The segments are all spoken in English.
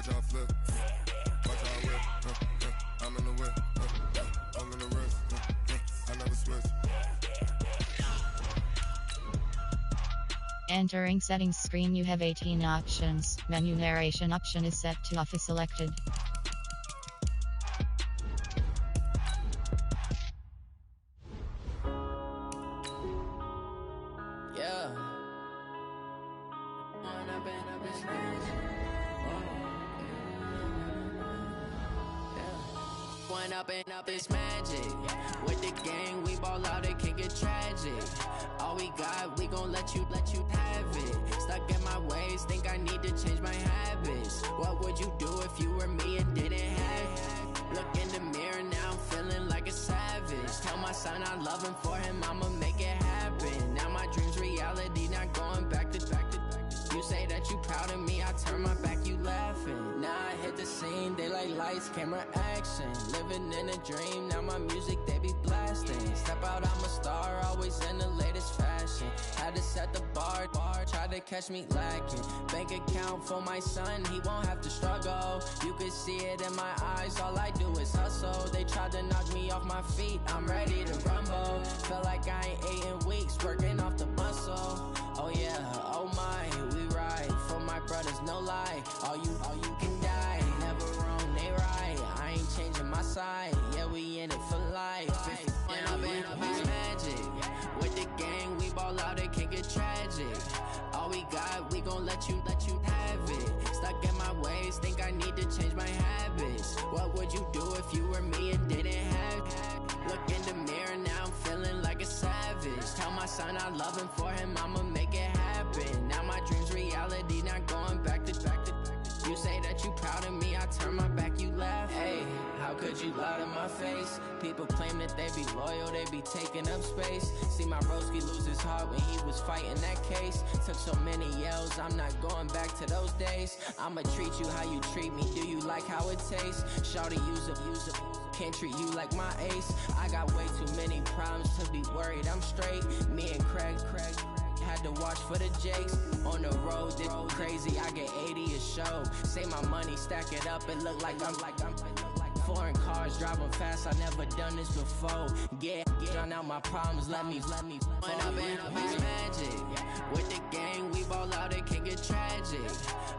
Watch how I flip. Watch how I whip. I'm in the whip. I'm in the wrist. I never switch. Entering settings screen, you have 18 options. Menu narration option is set to off is selected. Up this magic. With the gang, we ball out, it can get tragic. All we got, we gon' let you have it. Stuck in my ways, think I need to change my habits. What would you do if you were me and didn't have it? Look in the mirror, now I'm feeling like a savage. Tell my son I love him, for him I'ma make it happen. Now my dream's reality, not going back to. You say that you proud of me, I turn my back, you laughing. Now I hit the scene, they like lights, camera, action. Living in a dream, now my music, they be blasting. Step out, I'm a star, always in the latest fashion. Had to set the bar, try to catch me lacking. Bank account for my son, he won't have to struggle. You can see it in my eyes, all I do is hustle. They tried to knock me off my feet, I'm ready to rumble. Feel like I ain't ate in weeks, working off the muscle. Oh yeah, oh my, we ride for my brothers, no lie. All you can die, never wrong, they right. I ain't changing my side, yeah, we in it for life. When I've been up is magic. With the gang, we ball out, it can get tragic. All we got, we gon' let you have it. Stuck in my ways, think I need to change my habits. What would you do if you were me and didn't have it? Look in the mirror, now I'm feeling like a savage. Tell my son I love him, for him I'ma make it happen. Now my dream's reality, not going back to. You say that you proud of me, I turn my back, you laugh. Hey, how could you lie to my face? People claim that they be loyal, they be taking up space. See my broski lose his heart when he was fighting that case. Took so many yells, I'm not going back to those days. I'ma treat you how you treat me, do you like how it tastes? Shawty, use up. Can't treat you like my ace. I got way too many problems to be worried, I'm straight. Me and Craig had to watch for the Jakes. On the road, this crazy, I get 80 a show. Say my money, stack it up, it look like I'm foreign cars, driving fast, I never done this before. Get drown out my problems, let me When I've been up is magic. With the gang, we ball out, it can get tragic.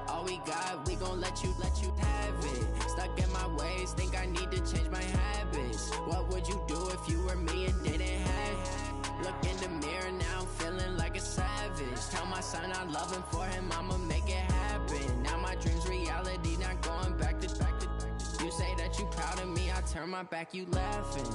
All we got, we gon' let you have it. Stuck in my ways, think I need to change my habits. What would you do if you were me and didn't have it? Look in the mirror, now I'm feeling like a savage. Tell my son I love him, for him I'ma make it happen. Now my dream's reality, not going back to. You say that you proud of me, I turn my back, you laughing.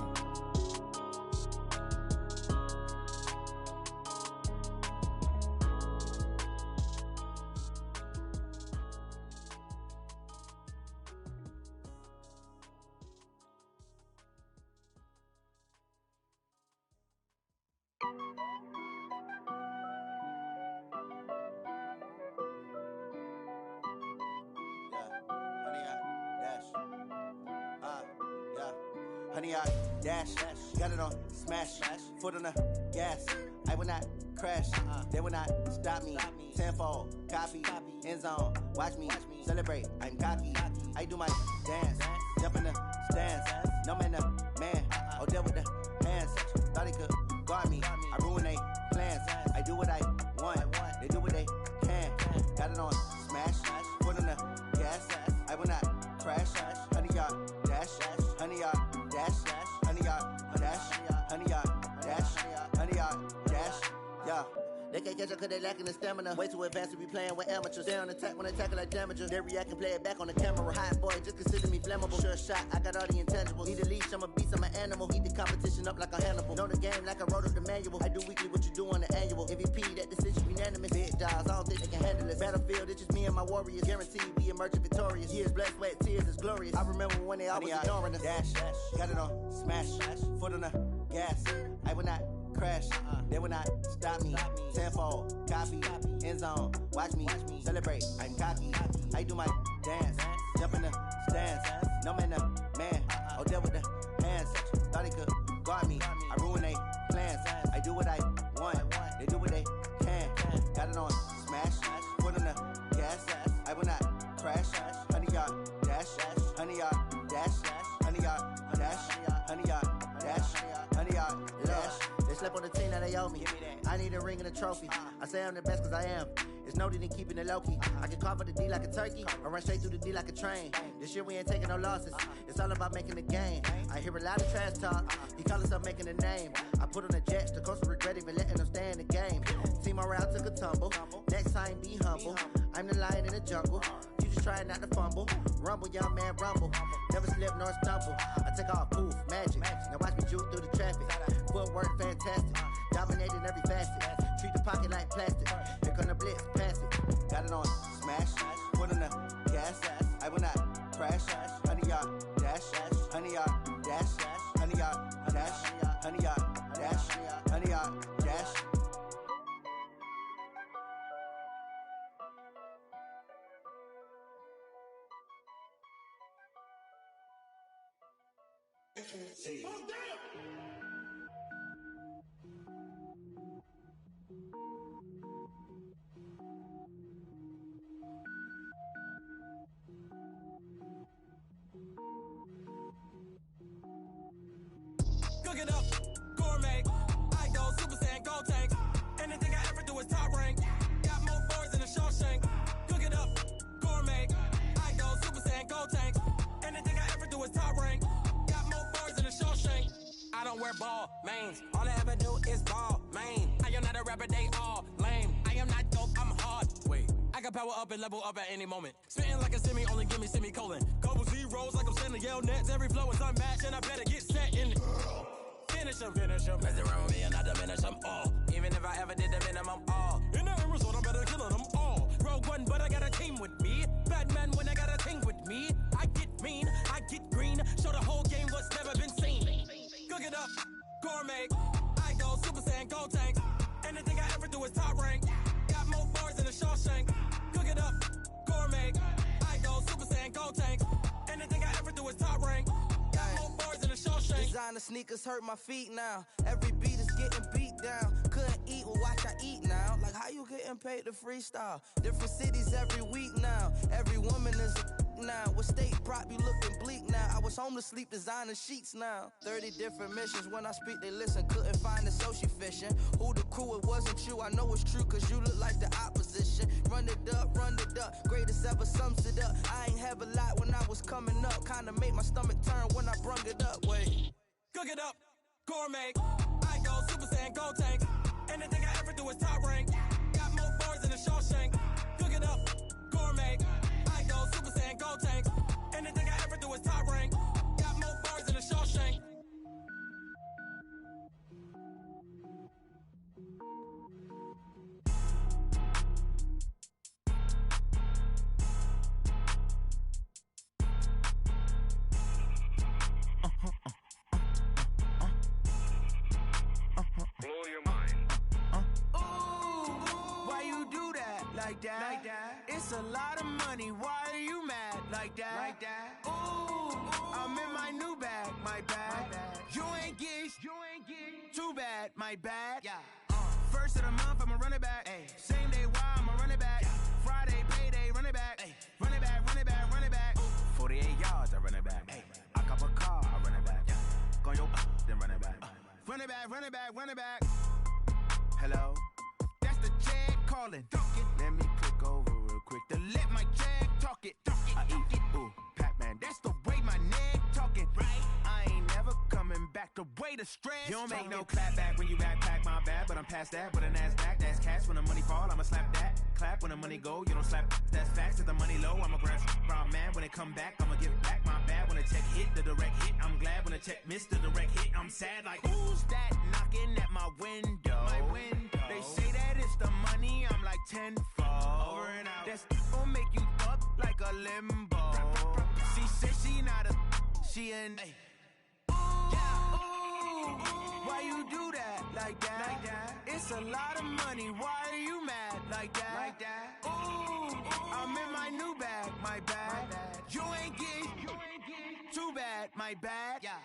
Honey, I dash, got it on smash, foot on the gas. I will not crash, they will not stop me. Tenfold, copy, end zone, watch me celebrate. I'm cocky, I do my dance, jump in the stands. No man, the man, oh deal with the hands. Thought he could guard me, I ruin they plans. I do what I want, they do what they can. Got it on smash, foot on the gas. I will not crash, honey, y'all dash, honey, y'all dash, honey, y'all dash, honey, y'all dash, honey, y'all dash, yeah. They can't catch up cause they lacking the stamina. Way too advanced to be playing with amateurs. They on attack when they tackle like damagers. They react and play it back on the camera. Hot boy, just consider me flammable. Sure shot, I got all the intangibles. Need a leash, I'm a beast, I'm an animal. Heat the competition up like a Hannibal. Know the game like I wrote up the manual. I do weekly what you do on the annual. MVP, that decision unanimous. Big jobs, I don't think they can handle it. Battlefield, it's just me and my warriors. Guaranteed we emerging victorious. Years, blood, sweat, tears, it's glorious. I remember when they always ignoring us. Dash, got it on smash, foot on the gas. I will not crash, they will not stop me. Tenfold, copy, end zone, watch me celebrate. I'm cocky, I do my dance, jump in the stands. No man, the man, oh deal with the hands. Thought he could guard me, I ruin they plans. I do what I want, they do what they can. Got it on smash, foot on the gas. I will not crash, honey, y'all dash, 100 yard, dash, 100 yard, dash, 100 yard, dash. They slept on the team that they owe me. I need a ring and a trophy. I say I'm the best cause I am. It's noted in keeping it low-key. I can carve for the D like a turkey, or run straight through the D like a train. This year we ain't taking no losses. It's all about making the game. I hear a lot of trash talk. He call himself making a name. I put on the Jets. The coach will regret even letting them stay in the game. Team morale took a tumble. Next time be humble. I'm the lion in the jungle. You just trying not to fumble. Rumble, young man, rumble. Never slip nor stumble. I take off, poof, magic. Now watch me juke through the traffic. Footwork fantastic. Dominating every facet. Treat the pocket like plastic. Here come the blitz, pass it. Got it on smash. Put on the gas. I will not crash. 100 yard dash. 100 yard dash. 100 yard dash. 100 yard dash. 100 yard dash. Cook it up, gourmet. I go Super Saiyan, go tank. Anything I ever do is top rank. Got more boys in the Shawshank. Cook it up, gourmet. I go Super Saiyan, go tank. Anything I ever do is top rank. Got more boys in the Shawshank. I don't wear ball mains. All I ever do is ball main. I am not a rapper, they all lame. I am not dope, I'm hard. Wait, I can power up and level up at any moment. Spitting like a semi, only give me semicolon. Couple zeros like I'm sending yell nets. Every flow is unmatched and I better get set in. Finish them. Mess around with me and I diminish them all. Even if I ever did the minimum all. In the end result, I'm better killing them all. Rogue one, but I got a team with me. Batman when I got a team with me. I get mean, I get green. Show the whole game what's never been seen. Cook it up, gourmet. I go Super Saiyan, go tank. Anything I ever do is top rank. Got more bars in the Shawshank. Cook it up, gourmet. I go Super Saiyan, go tank. Anything I ever do is top rank. Got more bars in the Shawshank. Designer sneakers hurt my feet now. Every beat is getting beat down. Couldn't eat, well watch I eat now. Like how you getting paid to freestyle? Different cities every week now. Every woman is a now. What state prop you looking bleak now? I was home to sleep designer sheets now. 30 different missions. When I speak they listen. Couldn't find it so she fishing. Who the crew, it wasn't you. I know it's true cause you look like the opposition. Run it up. Greatest ever sums it up. I ain't have a lot when I was coming up. Kinda made my stomach turn when I brung it up. Wait. Cook it up, gourmet. I go Super Saiyan, go tank. Anything I ever do is top rank. Got more bars in the Shawshank. Cook it up, gourmet. I go Super Saiyan, go tank. Anything I ever do is top rank. Got more bars in the Shawshank. Blow your mind. Why you do that? Like that? It's a lot of money. Why are you mad? Like that? Ooh, I'm in my new bag. My bad. You ain't get too bad. My bad. Yeah. First of the month, I'ma run it back. Ay. Same day, why I'ma run it back. Yeah. Friday, payday, run it back. Ay. Run it back, run it back, run it back. Ooh. 48 yards, I run it back. Ay. I cop a car, I run it back. Yeah. Go yo, then run it back. Run it back, run it back, run it back. Hello? That's the Jag calling. Let me click over real quick to let my Jag talk it. I eat it, ooh, Pac-Man. That's the way my neck talking. Right? I ain't never coming back. The way the stress. You don't make no clap back when you backpack, my bad. But I'm past that. With a NASDAQ, that's cash. When the money fall, I'ma slap that. Clap when the money go, you don't slap. That's facts. If the money low, I'ma grab brown man. When it come back, I'ma give back my bad. When the check hit, the direct hit. I'm glad when the check missed the direct hit. I'm sad like, who's that knocking at my window? My window. They say that it's the money, I'm like tenfold. Over and out. That's gon' make you up like a limbo. She said she not a, she an. Ooh, why you do that? Like that? It's a lot of money, why are you mad? Like that? Ooh, I'm in my new bag, my bad. You ain't get too bad, my bad. Yeah.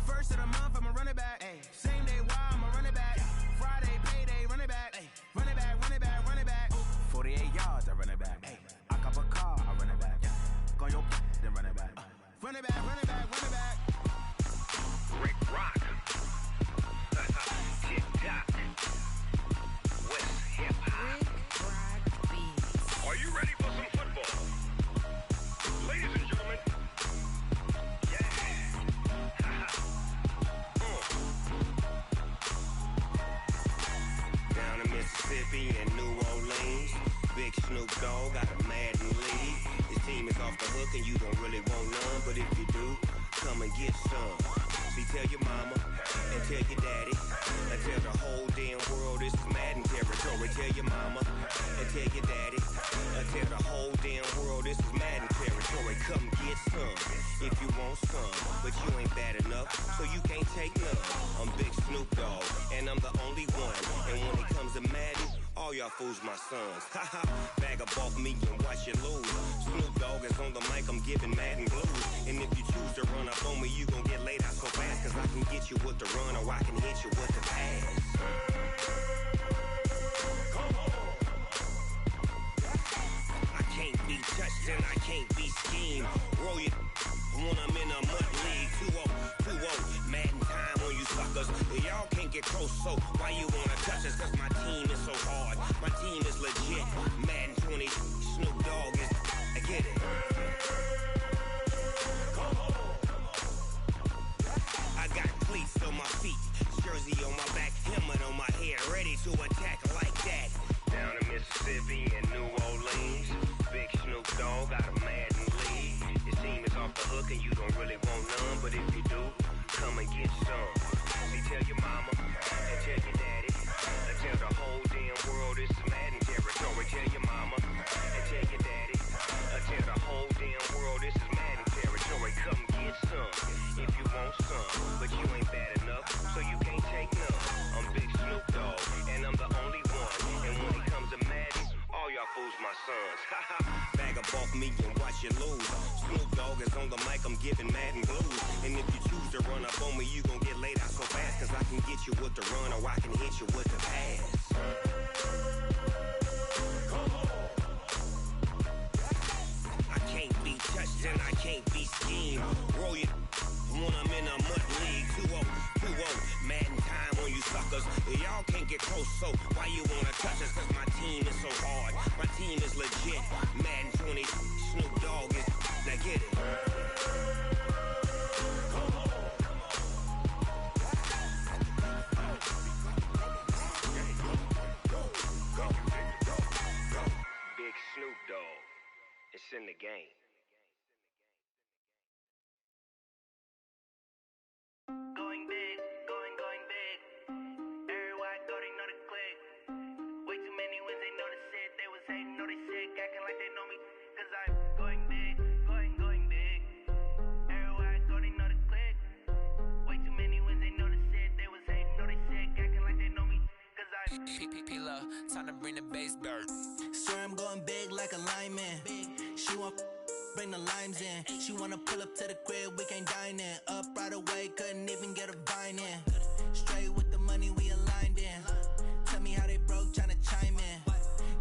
First of the month, I'ma run it back. Ay. Same day, why I'ma run it back. Yeah. Friday, payday, run it back. Ay. Run it back, run it back, run it back. Ooh. 48 yards, I run it back. Ay. I cop a car, I run it back. Yeah. Go yo, then run it back. Run it back, run it back, run it back. Rick Rock. TikTok. West Hip Hop. Rick Rock Beats. Are you ready for some football? Ladies and gentlemen. Yeah. Down in Mississippi and New Orleans, Big Snoop Dogg got a Madden lead. His team is off the hook and you don't really want none, but if you do, come and get some. See, tell your mama and tell your daddy and tell the whole damn world this is Madden territory. Tell your mama and tell your daddy and tell the whole damn world this is Madden territory. Come get some if you want some, but you ain't bad enough, so you can't take none. I'm Big Snoop Dogg and I'm the only one, and when it comes to Madden, all y'all fools my sons. Haha, bag up off me and watch you lose. Snoop Dogg is on the mic, I'm giving Madden blues. And if you choose to run up on me, you gon' get laid out so fast, cause I can get you with the run or I can hit you with the pass. I can't be touched and I can't be schemed. Roll you when I'm in a mud league. 2-0, Madden time on you suckers. Y'all can't get close, so why you wanna touch us? Cause my team is so hard, my team is legit. Madden 20, Snoop Dogg is, I get it. I got cleats on my feet, jersey on my back, helmet on my head, ready to attack like that. Down in Mississippi and New Orleans, Big Snoop Dogg got a Madden lead. His team is off the hook and you don't really want none, but if you do, come and get some. See, tell your mama and tell your daddy and tell the whole damn world this is Madden territory. Tell your mama and tell your daddy and tell the whole damn world this is Madden territory. Come get some if you want some, but you ain't bad enough, so you can't take none. I'm Big Snoop Dogg and I'm the only one, and when it comes to Madden, all y'all fools my sons. Haha, bag up off me and watch you lose. Snoop Dogg is on the mic, I'm giving Madden blues. And if you choose to run up on me, you gon' get laid out so fast, cause I can get you with the run or I can hit you with the pass. I can't be touched and I can't be schemed. Roll you when I'm in a mud league. 2-0, Madden time on you suckers. Y'all can't get close, so why you wanna touch us? Cause my team is so hard, my team is legit. Madden 20, Snoop Dogg is, now get it. Big Snoop Dogg, it's in the game. Going big, going big. Everywhere I go, they know the click. Way too many wins, they know the shit. They was hating, know they sick, acting like they know me. Cause I'm going big, going big. Everywhere I go, they know the click. Way too many wins, they know the shit. They was hating, know they sick, acting like they know me. Cause I'm P-P-P-Lo, time to bring the bass dirt. Swear I'm going big like a lineman. She want bring the limes in. She wanna pull up to the crib, we can't dine in. Up right away, couldn't even get a vine in. Straight with the money, we aligned in. Tell me how they broke, tryna chime in.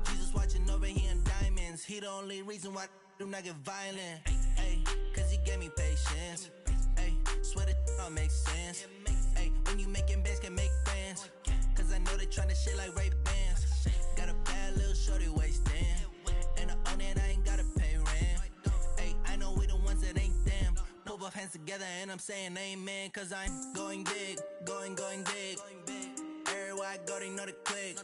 Jesus watching over here in diamonds. He the only reason why I do not get violent. Ay, cause he gave me patience. Ay, swear that all makes sense. Ay, when you making bands, can make friends. Cause I know they tryna shit like Ray-Bans. Got a bad little shorty wasting. And I own it, I ain't gotta pay rent. Ay, I know we the ones that ain't them. Pull both hands together and I'm saying amen. Cause I'm going big, going big. Everywhere I go, they know the click.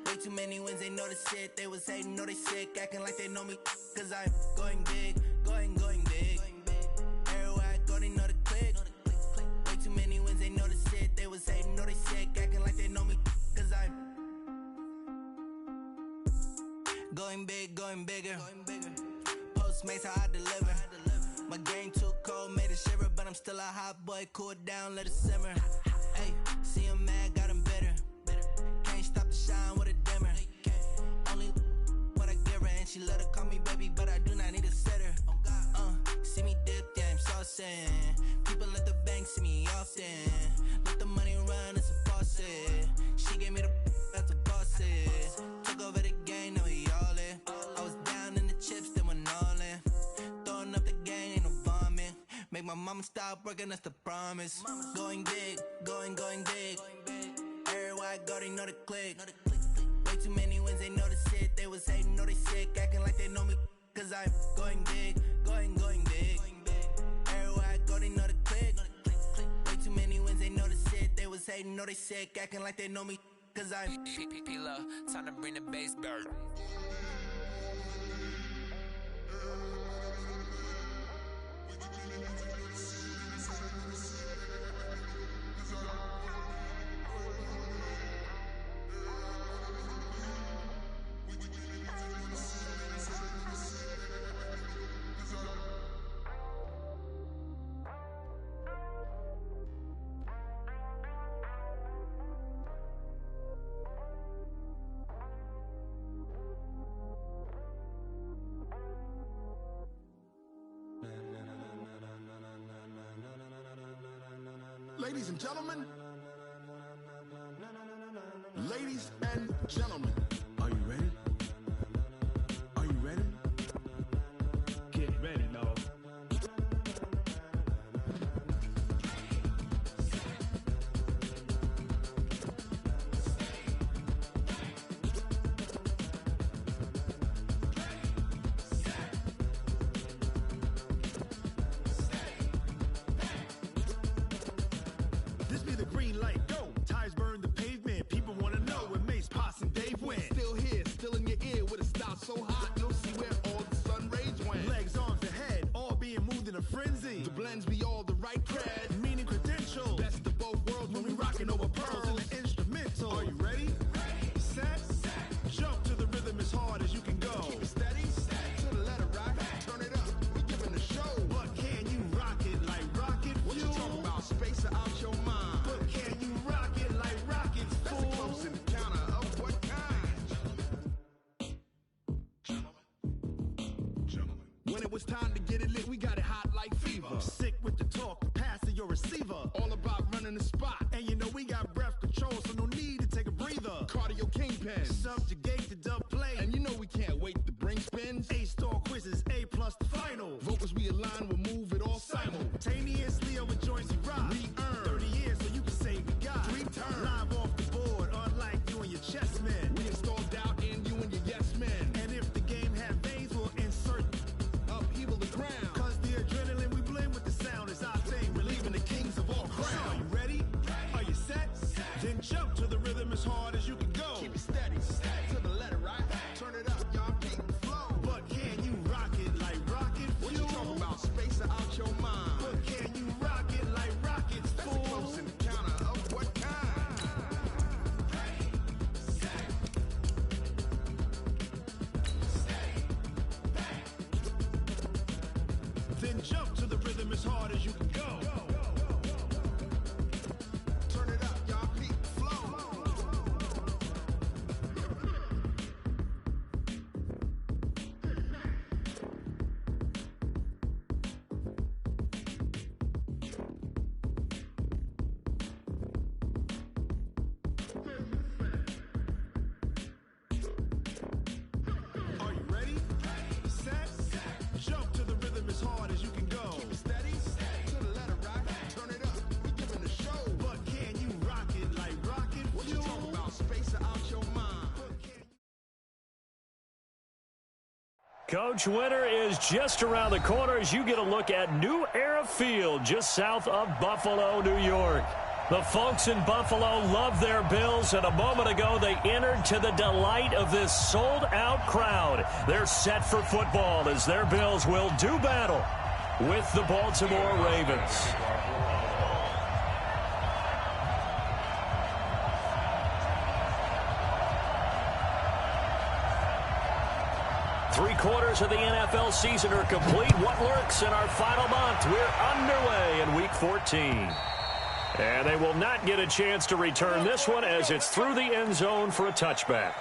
Way too many wins, they know the shit. They was hating, know they sick, acting like they know me. Cause I'm going big, going big. Everywhere I go, they know the click. Way too many wins, they know the shit. They was hating, know they sick, acting like they know me. Cause I'm going big, going bigger. Postmates, how I deliver. My game too cold, made it shiver, but I'm still a hot boy. Cool it down, let it simmer. Hey, see him mad, got him bitter. Can't stop the shine with a dimmer. Only what I give her, and she let her call me baby, but I do not need a sitter. See me dip, yeah, I'm saucing. People at the bank see me often. Let the money run, it's a faucet. She gave me the that's a boss it. Took over the game, now we all in. I was down in the chips, then went all in. Throwing up the gang, ain't no bombing. make my mama stop working, that's the promise. Going big, going big. Everywhere I go, they know the click. Way too many wins, they know the shit. They was hating, know they sick, acting like they know me. Cause I'm going big, going big. Everywhere I go, they know the click. Way too many wins, they know the shit. They was hating, know they sick, acting like they know me. Cause I'm P-P-P-Lo, time to bring the bass back. Ladies and gentlemen, ladies and gentlemen, are you ready? Are you ready? Get ready, dog. This be the green light, go. Tires burn the pavement. People wanna know where Mace, Potts, and Dave went. Still here, still in your ear with a style so hot, you'll see where all the sun rays went. Legs, arms, the head, all being moved in a frenzy. The blends be all the right cred, meaning credentials. Best of both worlds when we rockin' over pearls in the instrumental. Are you ready? Set, jump to the rhythm as hard as you can go. Keep it steady, to the letter right. Turn it up, we giving the show. But can you rock it like rocket fuel? What you talking about? Space out your mind. But can you rock it like rockets, fool? That's a close encounter of what kind? Gentlemen. When it was time to get it lit, we got it hot like fever. Sick with the talk, pass to your receiver. All about running the spot. And you know we got breath control, so no need to take a breather. Cardio kingpin, subjugate the dub play. And you know we can't wait to bring spins. A-star quizzes, A+ the final. Vocals we align, we'll move it all simultaneously over joints we rock. We earn 30 years so you can say we got 3 turns. Live off the board, unlike you and your chess men. We install doubt in you and your yes men. And if the game had veins, we'll insert upheaval the ground. Cause the adrenaline we blend with the sound is our thing. Relieving the kings of all crowns. So are you ready? Are you set? Then jump to the rhythm as hard as you can go. Keep it steady, to the letter right. Turn it up, y'all keep the flow. But can you rock it like rocket fuel? What you talking about? Space out your mind. But can you rock it like rockets, fool? That's a close encounter of what kind? Then jump to the rhythm as hard as you can go. Turn it up, y'all keep the flow. Are you ready? Set, jump to the rhythm as hard as you can go. Keep it steady, to the letter right. Turn it up, we giving the show. But can you rock it like rocket fuel? What you talking about? Space out your mind. Coach, winter is just around the corner as you get a look at New Era Field just south of Buffalo, New York. The folks in Buffalo love their Bills, and a moment ago they entered to the delight of this sold-out crowd. They're set for football as their Bills will do battle with the Baltimore Ravens. Three-quarters of the NFL season are complete. What lurks in our final month? We're underway in Week 14. And they will not get a chance to return this one as it's through the end zone for a touchback.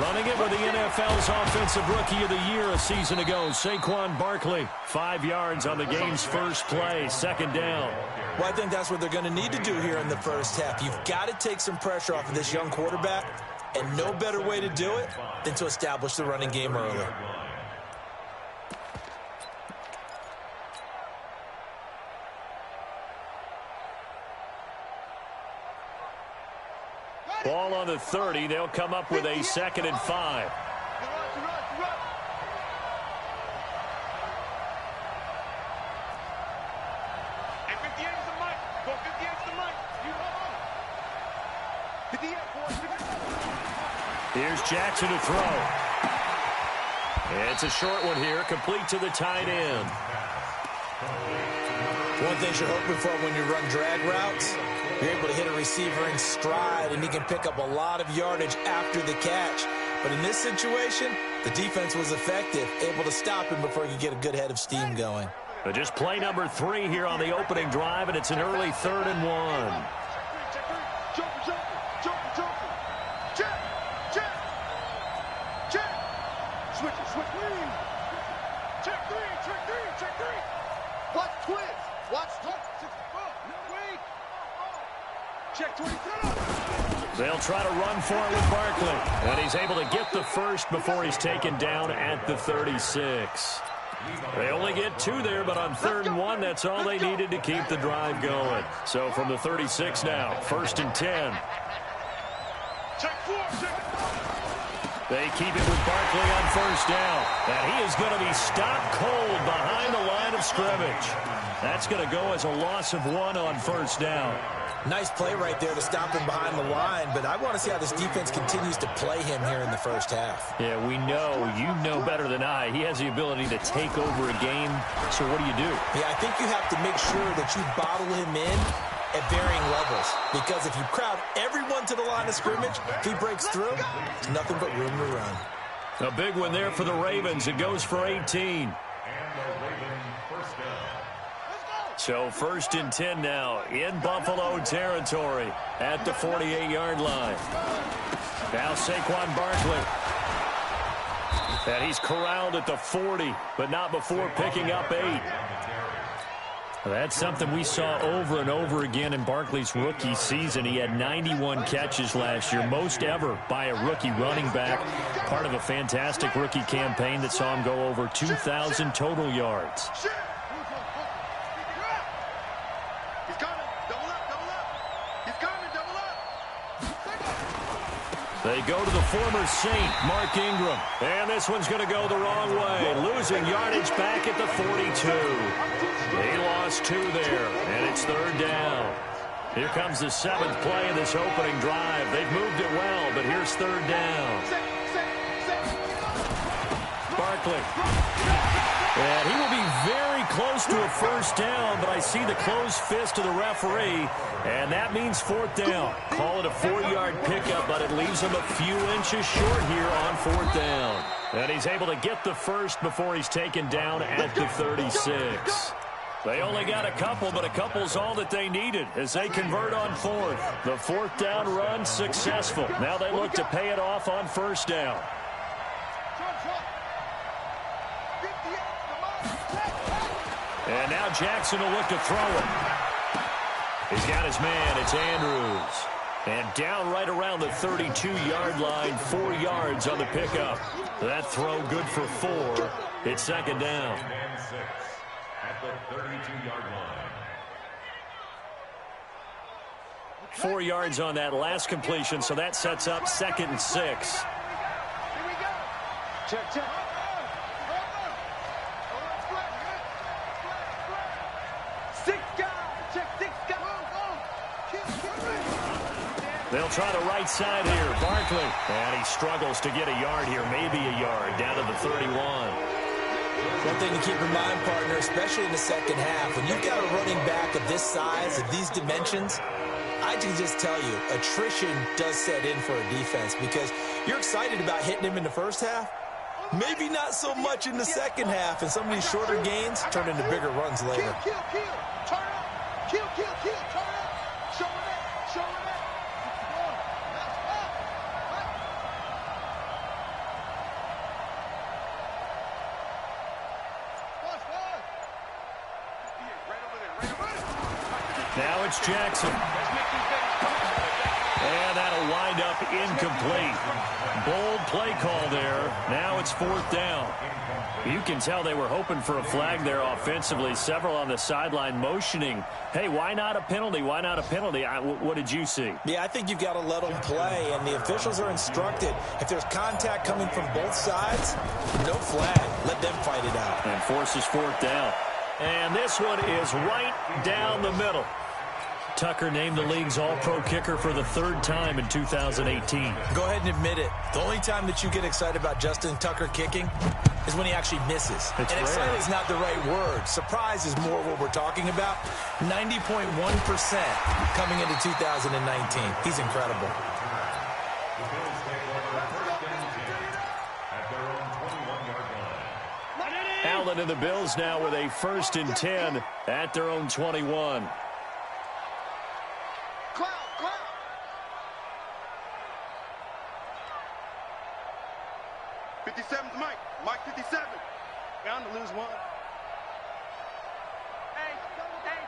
Running it with the NFL's Offensive Rookie of the Year a season ago, Saquon Barkley. 5 yards on the game's first play, second down. Well, I think that's what they're going to need to do here in the first half. You've got to take some pressure off of this young quarterback, and no better way to do it than to establish the running game early. Ball on the 30. They'll come up with a 2nd and 5. Here's Jackson to throw. It's a short one here, complete to the tight end. One thing you're hoping for when you run drag routes, you're able to hit a receiver in stride, and he can pick up a lot of yardage after the catch. But in this situation, the defense was effective, able to stop him before he could get a good head of steam going. But just play number 3 here on the opening drive, and it's an early 3rd and 1. They'll try to run for it with Barkley. And he's able to get the first before he's taken down at the 36. They only get 2 there, but on 3rd and 1, that's all they needed to keep the drive going. So from the 36 now, 1st and 10. They keep it with Barkley on 1st down. And he is going to be stopped cold behind the line of scrimmage. That's going to go as a loss of 1 on 1st down. Nice play right there to stop him behind the line, but I want to see how this defense continues to play him here in the first half. Yeah, we know. You know better than I. He has the ability to take over a game. So what do you do? Yeah, I think you have to make sure that you bottle him in at varying levels, because if you crowd everyone to the line of scrimmage, if he breaks through, it's nothing but room to run. A big one there for the Ravens. It goes for 18. So 1st and 10 now in Buffalo territory at the 48-yard line. Now Saquon Barkley. And he's corralled at the 40, but not before picking up 8. That's something we saw over and over again in Barkley's rookie season. He had 91 catches last year, most ever by a rookie running back. Part of a fantastic rookie campaign that saw him go over 2,000 total yards. They go to the former Saint, Mark Ingram. And this one's going to go the wrong way. Losing yardage back at the 42. He lost 2 there, and it's 3rd down. Here comes the 7th play of this opening drive. They've moved it well, but here's 3rd down. Barkley. And he will be very close to a 1st down, but I see the closed fist of the referee, and that means 4th down. Call it a 4-yard pickup, but it leaves him a few inches short here on 4th down. And he's able to get the first before he's taken down at the 36. They only got a couple, but a couple's all that they needed as they convert on 4th. The 4th down run successful. Now they look to pay it off on 1st down. And now Jackson will look to throw it. He's got his man. It's Andrews. And down right around the 32-yard line, 4 yards on the pickup. That throw good for 4. It's 2nd down. At the 32-yard line. 4 yards on that last completion, so that sets up 2nd and 6. Here we go. Check, check. They'll try the right side here. Barkley. And he struggles to get a yard here, maybe a yard, down to the 31. One thing to keep in mind, partner, especially in the second half, when you've got a running back of this size, of these dimensions, I can just tell you, attrition does set in for a defense because you're excited about hitting him in the first half. Maybe not so much in the second half, and some of these shorter gains turn into bigger runs later. Kill, turn up. Kill, turn up. Show it. Now it's Jackson. And that'll wind up incomplete. Bold play call there. Now it's 4th down. You can tell they were hoping for a flag there offensively. Several on the sideline motioning, hey, why not a penalty? Why not a penalty? What did you see? Yeah, I think you've got to let them play, and the officials are instructed. If there's contact coming from both sides, no flag. Let them fight it out. And forces 4th down. And this one is right down the middle. Tucker named the league's all-pro kicker for the 3rd time in 2018. Go ahead and admit it. The only time that you get excited about Justin Tucker kicking is when he actually misses. It's and rare. excited is not the right word. Surprise is more what we're talking about. 90.1% coming into 2019. He's incredible. Allen and the Bills now with a 1st and 10 at their own 21. 57's Mike. Mike 57. Bound to lose one. Hey,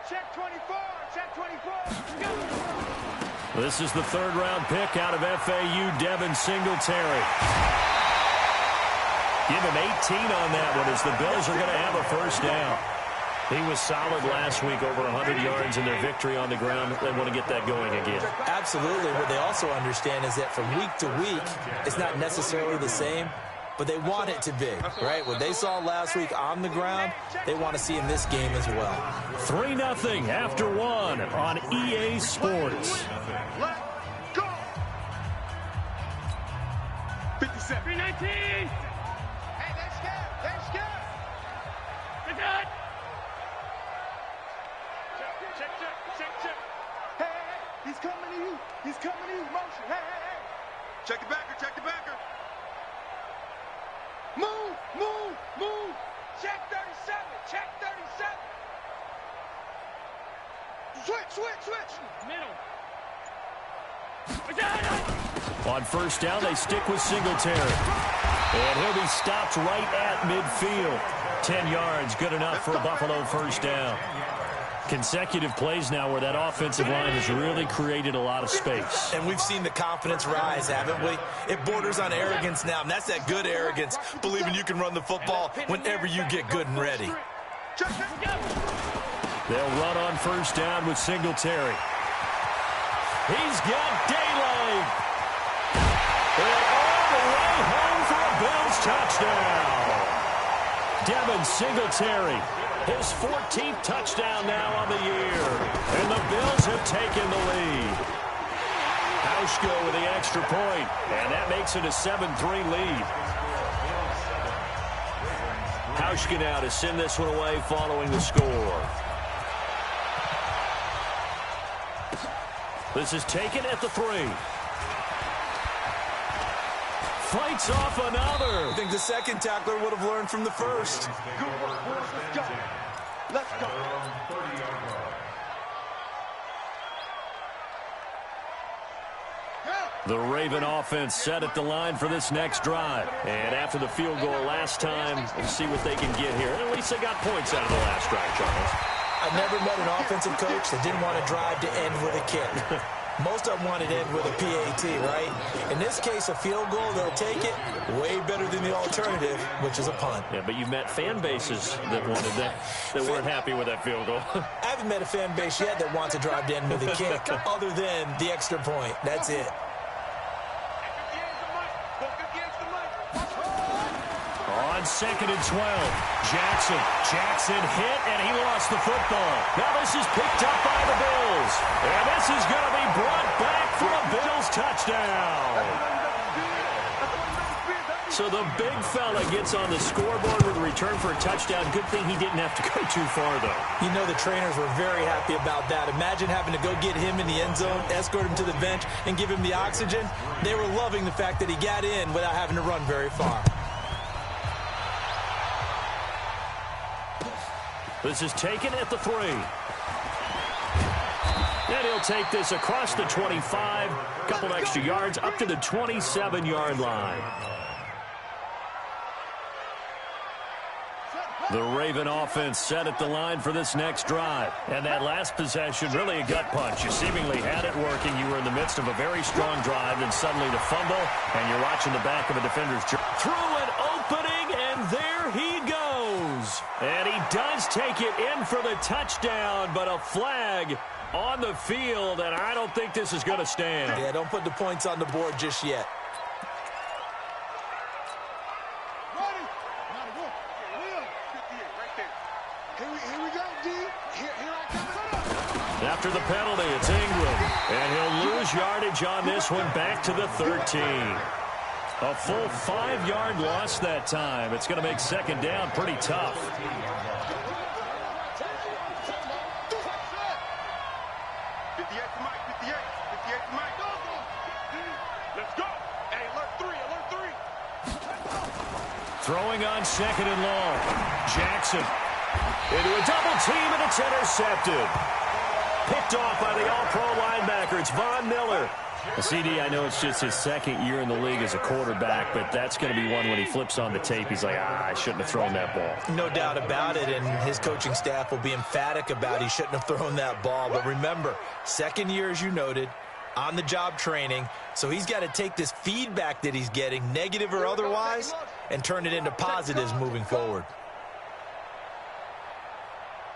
check 24. Check 24. Go. This is the 3rd-round pick out of FAU, Devin Singletary. Give him 18 on that one as the Bills are going to have a 1st down. He was solid last week, over 100 yards in their victory on the ground. They want to get that going again. Absolutely. What they also understand is that from week to week, it's not necessarily the same, but they want it to be, right? What they saw last week on the ground, they want to see in this game as well. 3-0 after 1 on EA Sports. Let's go. 57. 319. Hey, they're scared. They're scared. They're good. Check. Hey, he's coming to you. He's coming to you. Motion. Hey. Check the backer. Move. Check 37. Switch. Middle. On 1st down, they stick with Singletary. And he'll be stopped right at midfield. 10 yards, good enough for a Buffalo 1st down. Consecutive plays now where that offensive line has really created a lot of space. And we've seen the confidence rise, haven't we? It borders on arrogance now, and that's that good arrogance, believing you can run the football whenever you get good and ready. They'll run on 1st down with Singletary. He's got daylight. And all the way home for a Bills touchdown. Devin Singletary. His 14th touchdown now on the year. And the Bills have taken the lead. Hauschka with the extra point. And that makes it a 7-3 lead. Hauschka now to send this one away following the score. This is taken at the 3. Fights off another. I think the second tackler would have learned from the first. Good work, boys. Let's go. The Raven offense set at the line for this next drive. And after the field goal last time, we'll see what they can get here. At least they got points out of the last drive, Charles. I've never met an offensive coach that didn't want to drive to end with a kick. Most of them want it to end with a PAT, right? In this case, a field goal, they'll take it. Way better than the alternative, which is a punt. Yeah, but you've met fan bases that wanted that weren't happy with that field goal. I haven't met a fan base yet that wants to drive to end with a kick, other than the extra point. That's it. On 2nd and 12, Jackson hit, and he lost the football. Now this is picked up by the Bills. And this is going to be brought back for a Bills touchdown. So the big fella gets on the scoreboard with a return for a touchdown. Good thing he didn't have to go too far, though. You know the trainers were very happy about that. Imagine having to go get him in the end zone, escort him to the bench, and give him the oxygen. They were loving the fact that he got in without having to run very far. This is taken at the 3. And he'll take this across the 25. Couple extra yards up to the 27-yard line. The Raven offense set at the line for this next drive. And that last possession, really a gut punch. You seemingly had it working. You were in the midst of a very strong drive, then suddenly the fumble, and you're watching the back of a defender's jersey. Through an opening, and there he goes. And he does take it in for the touchdown, but a flag on the field, and I don't think this is going to stand. Yeah, don't put the points on the board just yet. After the penalty, it's Ingram, and he'll lose yardage on this one back to the 13. A full 5-yard loss that time. It's going to make second down pretty tough. 58 to Mike, 58 to Mike. Let's go. Hey, alert 3. Throwing on second and long. Jackson into a double team, and it's intercepted. Picked off by the all-pro linebacker. It's Von Miller. CD, I know it's just his second year in the league as a quarterback, but that's going to be one when he flips on the tape. He's like, I shouldn't have thrown that ball. No doubt about it, and his coaching staff will be emphatic about he shouldn't have thrown that ball. But remember, second year, as you noted, on-the-job training, so he's got to take this feedback that he's getting, negative or otherwise, and turn it into positives moving forward.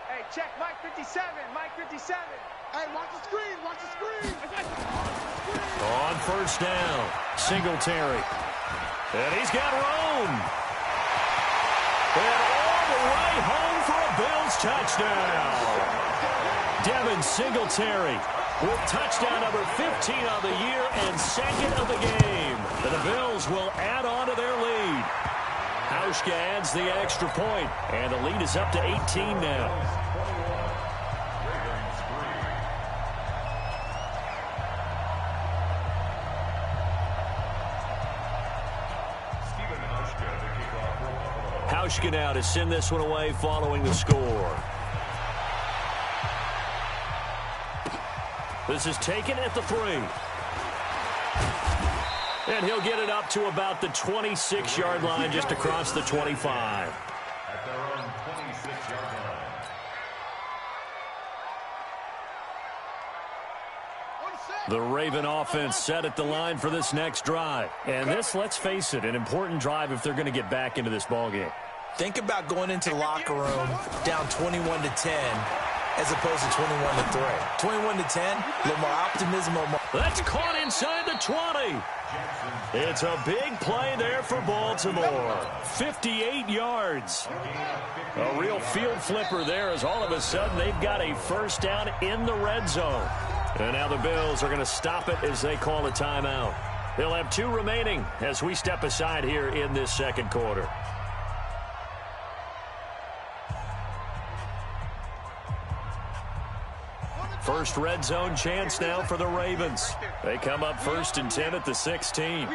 Hey, check Mike 57, Mike 57. Hey, watch the screen, watch the screen. On first down, Singletary. And he's got room. And all the way home for a Bills touchdown. Devin Singletary with touchdown number 15 of the year and second of the game. And the Bills will add on to their lead. Hauschka adds the extra point, and the lead is up to 18 now. Hauschka now to send this one away following the score. This is taken at the 3. And he'll get it up to about the 26-yard line, just across the 25. At their own 26-yard line. The Raven offense set at the line for this next drive. And this, let's face it, an important drive if they're going to get back into this ballgame. Think about going into the locker room down 21-10 as opposed to 21-3. 21-10, a little more optimism. That's caught inside the 20. It's a big play there for Baltimore. 58 yards. A real field flipper there as all of a sudden they've got a first down in the red zone. And now the Bills are going to stop it as they call a timeout. They'll have 2 remaining as we step aside here in this second quarter. First red zone chance now for the Ravens. They come up 1st and 10 at the 16.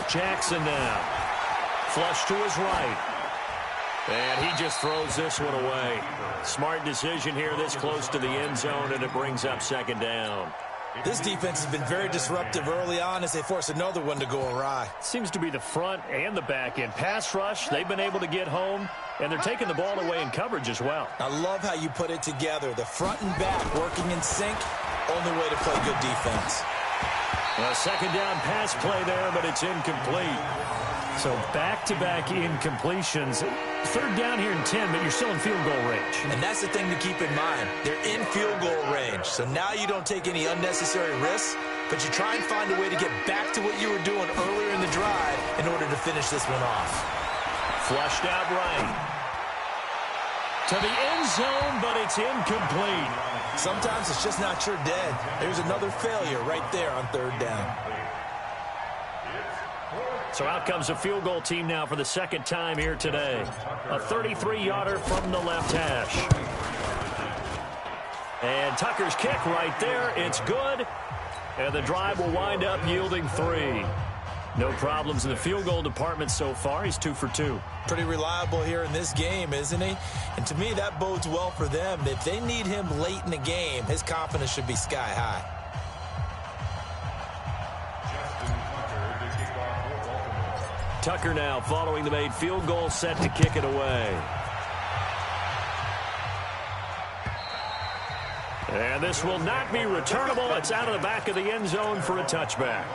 Jackson now. Flush to his right. And he just throws this one away. Smart decision here this close to the end zone, and it brings up second down. This defense has been very disruptive early on as they force another one to go awry. Seems to be the front and the back end. Pass rush, they've been able to get home, and they're taking the ball away in coverage as well. I love how you put it together. The front and back working in sync, only way to play good defense. A second down pass play there, but it's incomplete. So back-to-back incompletions. Third down here in 10, but you're still in field goal range. And that's the thing to keep in mind. They're in field goal range. So now you don't take any unnecessary risks, but you try and find a way to get back to what you were doing earlier in the drive in order to finish this one off. Flushed out right. To the end zone, but it's incomplete. Sometimes it's just not your dead. There's another failure right there on third down. So out comes a field goal team now for the second time here today. A 33-yarder from the left hash. And Tucker's kick right there. It's good. And the drive will wind up yielding 3. No problems in the field goal department so far. He's 2 for 2. Pretty reliable here in this game, isn't he? And to me, that bodes well for them. If they need him late in the game, his confidence should be sky high. Tucker now following the made field goal, set to kick it away. And this will not be returnable. It's out of the back of the end zone for a touchback.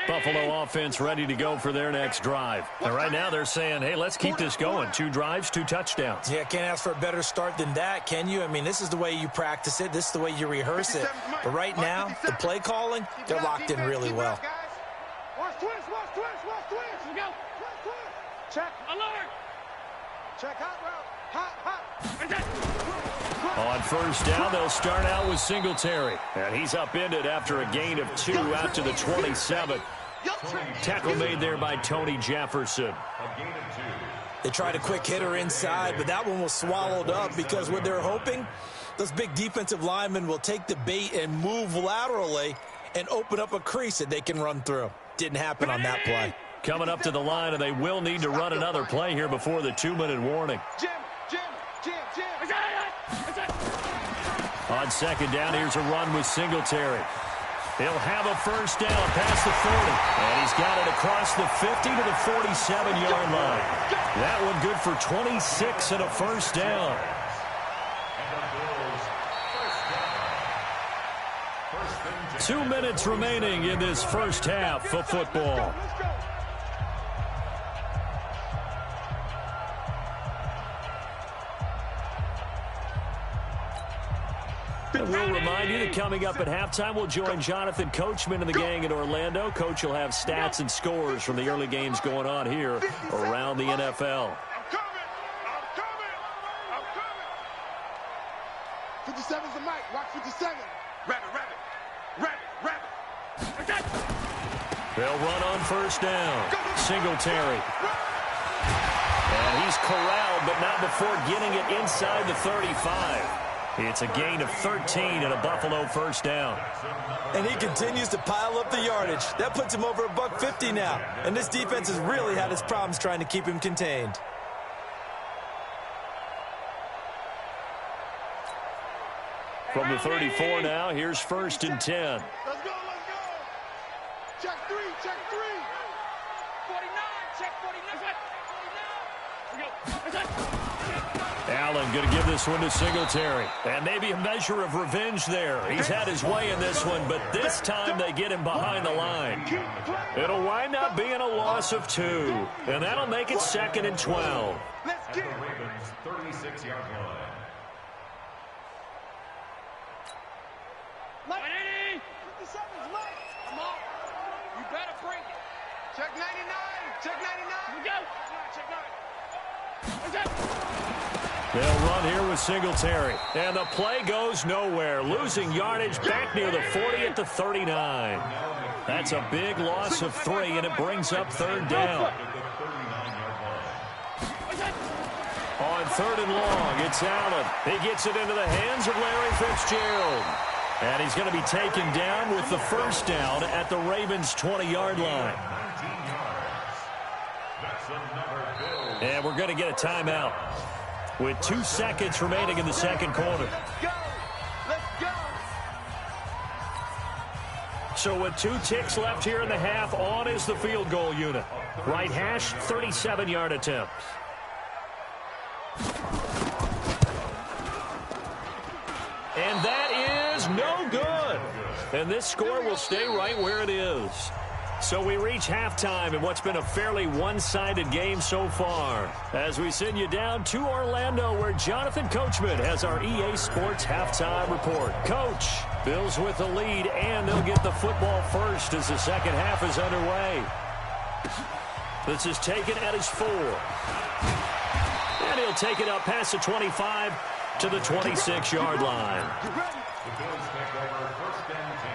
Buffalo offense ready to go for their next drive. And right now they're saying, hey, let's keep this going. 2 drives, 2 touchdowns. Yeah, can't ask for a better start than that, can you? I mean, this is the way you practice it. This is the way you rehearse it. But right now, the play calling, they're locked in really well. Watch twist. Let's go. Check. Alert. Check hot route. Hot. On first down, they'll start out with Singletary. And he's upended after a gain of 2 out to the 27. Tackle made there by Tony Jefferson. They tried a quick hitter inside, but that one was swallowed up because what they're hoping, those big defensive linemen will take the bait and move laterally and open up a crease that they can run through. Didn't happen on that play. Coming up to the line, and they will need to run another play here before the 2-minute warning. Jim. On second down, here's a run with Singletary. He'll have a first down past the 40. And he's got it across the 50 to the 47-yard line. That one good for 26 and a first down. 2 minutes remaining in this first half of football. And we'll remind you that coming up at halftime, we'll join Jonathan Coachman and the gang in Orlando. Coach will have stats and scores from the early games going on here around the NFL. I'm coming. 57's the mic. Watch 57. Rabbit. They'll run on first down. Singletary. And he's corralled, but not before getting it inside the 35. It's a gain of 13 and a Buffalo first down. And he continues to pile up the yardage. That puts him over $150 now. And this defense has really had its problems trying to keep him contained. From the 34 now, here's first and 10. Let's go. Check 3. 49. Check 49. Allen going to give this one to Singletary. And maybe a measure of revenge there. He's had his way in this one, but this time they get him behind the line. It'll wind up being a loss of 2. And that'll make it second and 12. Let's get it. Ravens 36-yard line. Mike. 57's Mike. I'm on. You better bring it. Check 99. Check 99. We go. Check 9. They'll run here with Singletary. And the play goes nowhere. Losing yardage back near the 40 at the 39. That's a big loss of 3, and it brings up third down. On third and long, it's Allen. He gets it into the hands of Larry Fitzgerald. And he's going to be taken down with the first down at the Ravens' 20-yard line. And we're going to get a timeout with 2 seconds remaining in the second quarter. Let's go. So with 2 ticks left here in the half, on is the field goal unit. Right hash, 37-yard attempt. And that is no good. And this score will stay right where it is. So we reach halftime in what's been a fairly one-sided game so far, as we send you down to Orlando, where Jonathan Coachman has our EA Sports halftime report. Coach, Bills with the lead, and they'll get the football first as the second half is underway. This is taken at his 4. And he'll take it up past the 25 to the 26-yard line. The Bills take over first and 10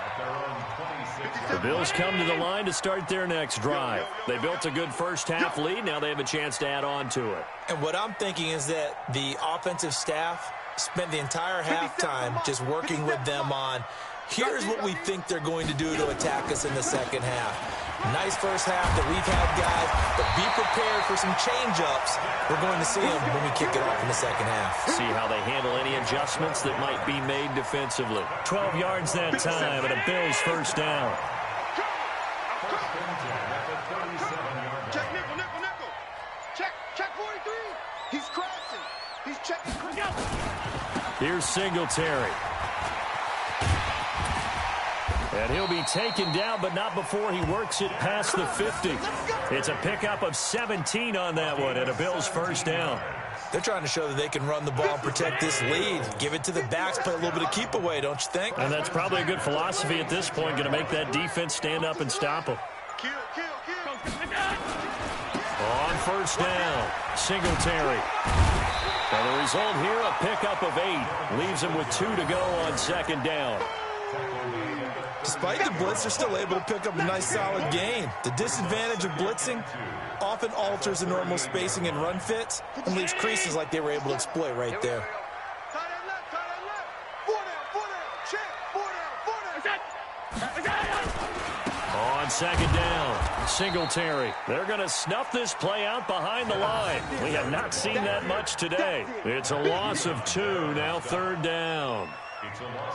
at their own 26. The Bills come to the line to start their next drive. They built a good first-half lead. Now they have a chance to add on to it. And what I'm thinking is that the offensive staff spent the entire halftime just working with them on Here's what we think they're going to do to attack us in the second half. Nice first half that we've had, guys, but be prepared for some change-ups. We're going to see them when we kick it off in the second half. See how they handle any adjustments that might be made defensively. 12 yards that time, and a Bills first down. Check nickel, nickel, nickel. Check 43. He's crashing. He's checking. Here's Singletary. And he'll be taken down, but not before he works it past the 50. It's a pickup of 17 on that one, and a Bills first down. They're trying to show that they can run the ball and protect this lead. Give it to the backs, play a little bit of keep away, don't you think? And that's probably a good philosophy at this point, going to make that defense stand up and stop them. On first down, Singletary. And the result here, a pickup of 8. Leaves him with 2 to go on second down. Despite the blitz, they're still able to pick up a nice solid gain. The disadvantage of blitzing often alters the normal spacing and run fits and leaves creases like they were able to exploit right there. On second down, Singletary. They're going to snuff this play out behind the line. We have not seen that much today. It's a loss of 2, now third down.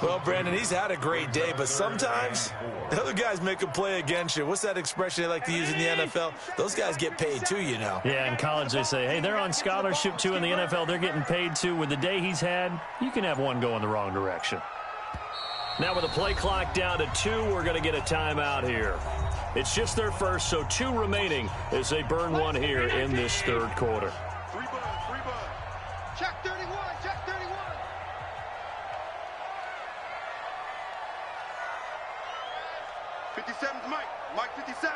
Well, Brandon, he's had a great day, but sometimes the other guys make a play against you. What's that expression they like to use in the NFL? Those guys get paid too, you know. Yeah, in college they say, hey, they're on scholarship too. In the NFL, they're getting paid too. With the day he's had, you can have one go in the wrong direction. Now with the play clock down to 2, we're going to get a timeout here. It's just their first, so 2 remaining as they burn one here in this third quarter. Free bud. Check 31, check 31. 57's Mike 57.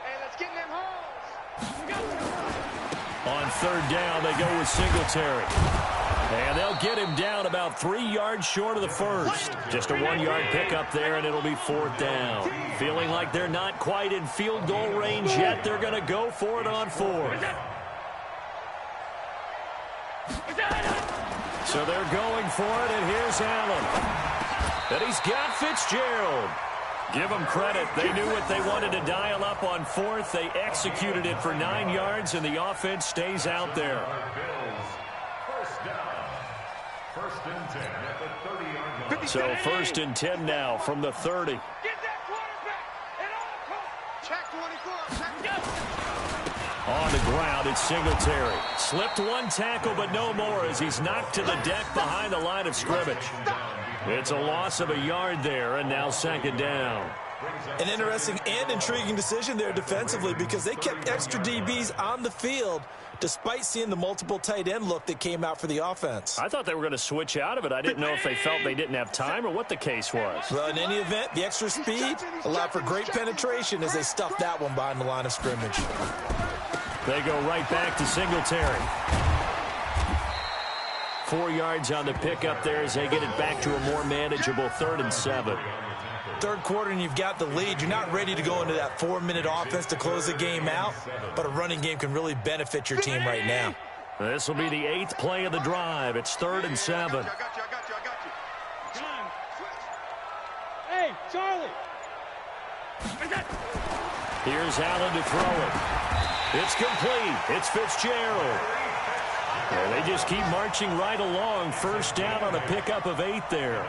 Hey, let's get in them holes. On third down, they go with Singletary. And they'll get him down about 3 yards short of the first. Just a 1-yard pickup there, and it'll be fourth down. Feeling like they're not quite in field goal range yet, they're going to go for it on fourth. So they're going for it, and here's Allen. And he's got Fitzgerald. Give them credit. They knew what they wanted to dial up on fourth. They executed it for 9 yards, and the offense stays out there. First and 10 at the 30-yard line. So first and 10 now from the 30. Get that quarterback and all. Check 24. On the ground, it's Singletary. Slipped one tackle, but no more as he's knocked to the deck behind the line of scrimmage. It's a loss of a yard there, and now second down. An interesting and intriguing decision there defensively because they kept extra DBs on the field despite seeing the multiple tight end look that came out for the offense. I thought they were going to switch out of it. I didn't know if they felt they didn't have time or what the case was. Well, in any event, the extra speed allowed for great penetration as they stuffed that one behind the line of scrimmage. They go right back to Singletary. 4 yards on the pickup there as they get it back to a more manageable 3rd and 7. Third quarter and you've got the lead. You're not ready to go into that 4-minute offense to close the game out, but a running game can really benefit your team right now. This will be the 8th play of the drive. It's 3rd and 7. I got you. Hey, Charlie. Here's Allen to throw it. It's complete. It's Fitzgerald. And they just keep marching right along. First down on a pickup of 8 there.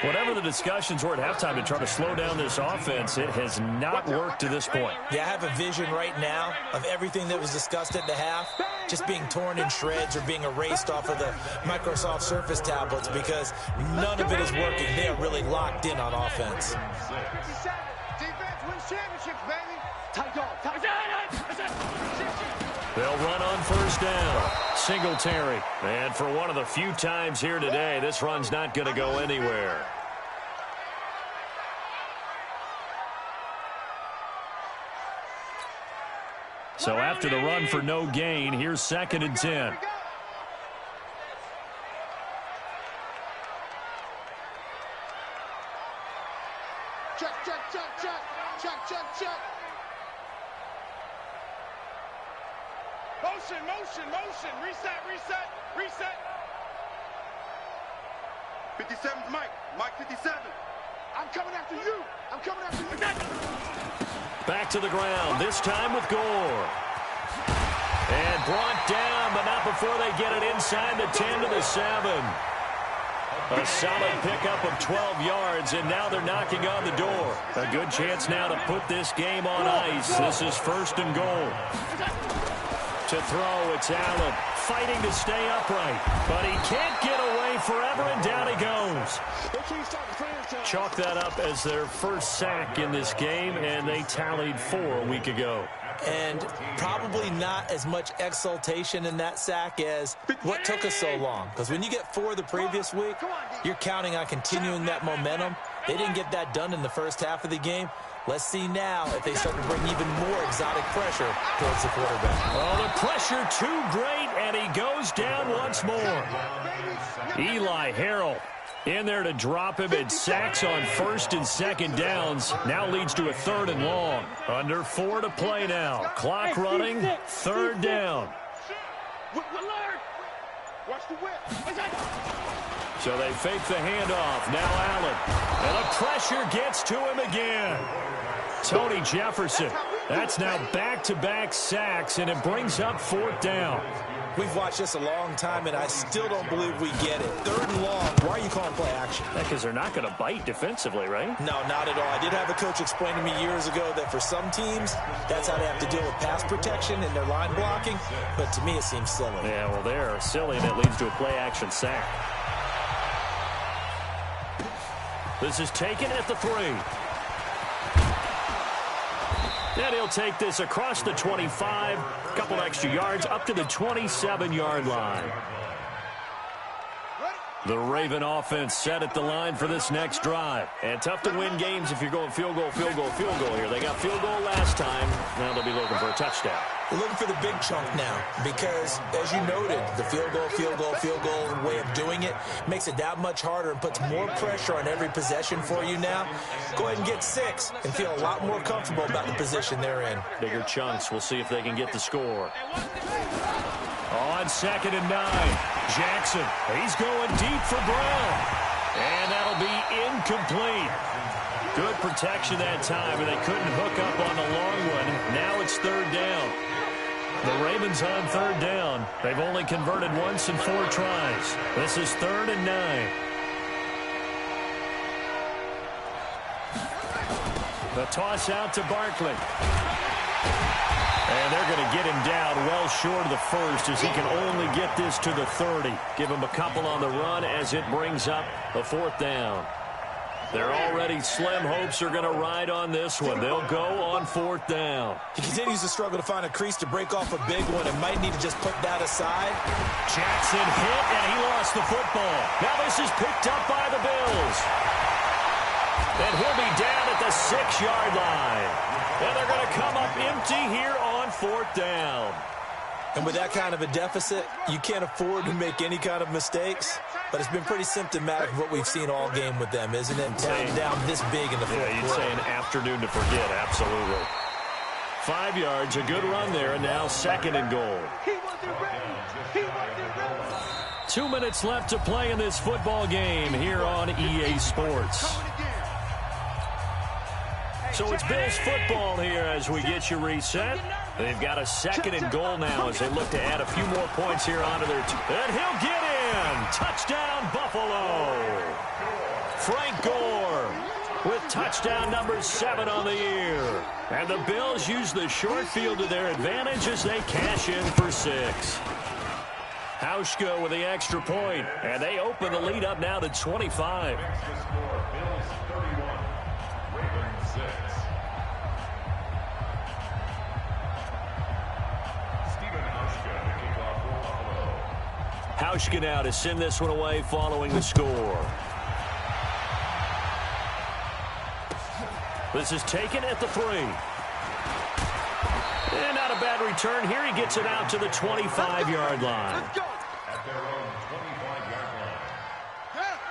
Whatever the discussions were at halftime to try to slow down this offense, it has not worked to this point. Yeah, I have a vision right now of everything that was discussed at the half just being torn in shreds or being erased off of the Microsoft Surface tablets because none of it is working. They are really locked in on offense. 57. Defense wins championships, baby. Tight dog. They'll run on first down. Singletary. And for one of the few times here today, this run's not going to go anywhere. So after the run for no gain, here's 2nd and 10. Check. Motion. Reset. 57's Mike. Mike 57. I'm coming after you. I'm coming after you. Back to the ground, this time with Gore. And brought down, but not before they get it inside the 10 to the 7. A solid pickup of 12 yards, and now they're knocking on the door. A good chance now to put this game on ice. This is 1st and goal. To throw, it's Allen fighting to stay upright, but he can't get away forever, and down he goes. Chalk that up as their first sack in this game, and they tallied 4 a week ago. And probably not as much exultation in that sack as what took us so long. Because when you get 4 the previous week, you're counting on continuing that momentum. They didn't get that done in the first half of the game. Let's see now if they start to bring even more exotic pressure towards the quarterback. Oh, the pressure too great, and he goes down once more. Eli Harrell in there to drop him, and sacks on 1st and 2nd downs. Now leads to a 3rd and long. Under 4 to play now. Clock running, 3rd down. So they fake the handoff. Now Allen. And the pressure gets to him again. Tony Jefferson. That's now back-to-back sacks, and it brings up 4th down. We've watched this a long time, and I still don't believe we get it. 3rd and long. Why are you calling play action? Because they're not going to bite defensively, right? No, not at all. I did have a coach explain to me years ago that for some teams, that's how they have to deal with pass protection and their line blocking. But to me, it seems silly. Yeah, well, they're silly, and it leads to a play action sack. This is taken at the 3. And he'll take this across the 25, a couple extra yards, up to the 27-yard line. The Raven offense set at the line for this next drive. And tough to win games if you're going field goal, field goal, field goal here. They got field goal last time. Now they'll be looking for a touchdown. We're looking for the big chunk now because, as you noted, the field goal way of doing it makes it that much harder and puts more pressure on every possession for you now. Go ahead and get 6 and feel a lot more comfortable about the position they're in. Bigger chunks. We'll see if they can get the score. On 2nd and 9, Jackson. He's going deep for Brown. And that'll be incomplete. Good protection that time, and they couldn't hook up on the long one. Now it's 3rd down. The Ravens on 3rd down. They've only converted once in 4 tries. This is 3rd and 9. The toss out to Barkley. And they're going to get him down well short of the 1st as he can only get this to the 30. Give him a couple on the run as it brings up a 4th down. Their already slim hopes are going to ride on this one. They'll go on 4th down. He continues to struggle to find a crease to break off a big one and might need to just put that aside. Jackson hit, and he lost the football. Now this is picked up by the Bills. And he'll be down at the 6-yard line. And they're going to come up empty here on 4th down. And with that kind of a deficit, you can't afford to make any kind of mistakes. But it's been pretty symptomatic of what we've seen all game with them, isn't it? Down this big in the fourth quarter. You'd say an afternoon to forget, absolutely. 5 yards, a good run there, and now 2nd and goal. 2 minutes left to play in this football game here on EA Sports. So it's Bills football here as we get you reset. They've got a 2nd and goal now as they look to add a few more points here onto their team. And he'll get in. Touchdown, Buffalo. Frank Gore with touchdown number 7 on the year. And the Bills use the short field to their advantage as they cash in for 6. Hauschka with the extra point, and they open the lead up now to 25. Hauschka now to send this one away following the score. This is taken at the 3. And not a bad return here. He gets it out to the 25-yard line.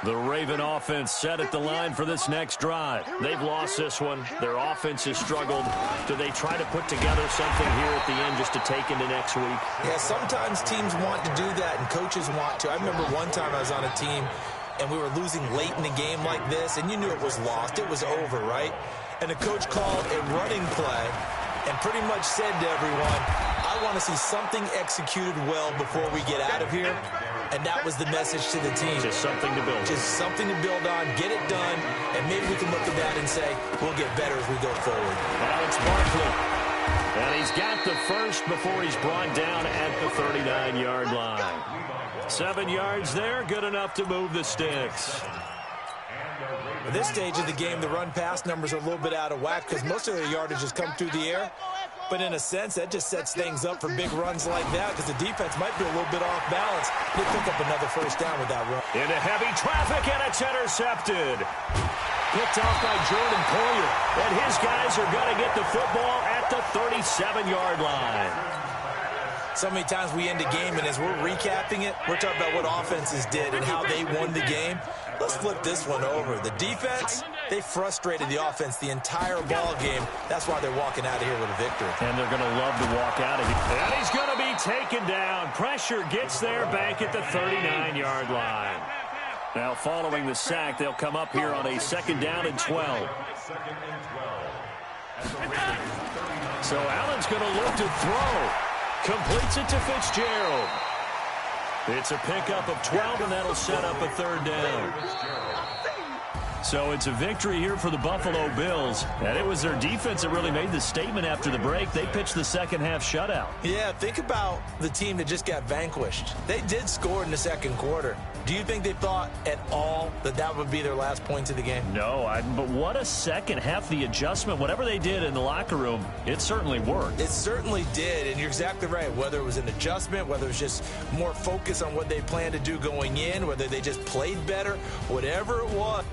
The Raven offense set at the line for this next drive. They've lost this one. Their offense has struggled. Do they try to put together something here at the end just to take into next week? Yeah, sometimes teams want to do that and coaches want to. I remember one time I was on a team and we were losing late in the game like this, and you knew it was lost. It was over, right? And the coach called a running play and pretty much said to everyone, I want to see something executed well before we get out of here. And that was the message to the team. Just something to build on. Just something to build on, get it done, and maybe we can look at that and say, we'll get better as we go forward. Alex Barkley. And he's got the first before he's brought down at the 39-yard line. 7 yards there, good enough to move the sticks. At this stage of the game, the run-pass numbers are a little bit out of whack because most of their yardage has come through the air. But in a sense, that just sets things up for big runs like that because the defense might be a little bit off balance. They pick up another first down with that run. Into heavy traffic, and it's intercepted. Picked off by Jordan Poyer. And his guys are going to get the football at the 37-yard line. So many times we end a game, and as we're recapping it, we're talking about what offenses did and how they won the game. Let's flip this one over. The defense, they frustrated the offense the entire ball game. That's why they're walking out of here with a victory. And they're going to love to walk out of here. And he's going to be taken down. Pressure gets there back at the 39-yard line. Now following the sack, they'll come up here on a 2nd down and 12. So Allen's going to look to throw. Completes it to Fitzgerald. It's a pickup of 12, and that'll set up a 3rd down. So it's a victory here for the Buffalo Bills. And it was their defense that really made the statement after the break. They pitched the second-half shutout. Yeah, think about the team that just got vanquished. They did score in the 2nd quarter. Do you think they thought at all that that would be their last points of the game? No, but what a second half. The adjustment, whatever they did in the locker room, it certainly worked. It certainly did, and you're exactly right. Whether it was an adjustment, whether it was just more focus on what they planned to do going in, whether they just played better, whatever it was.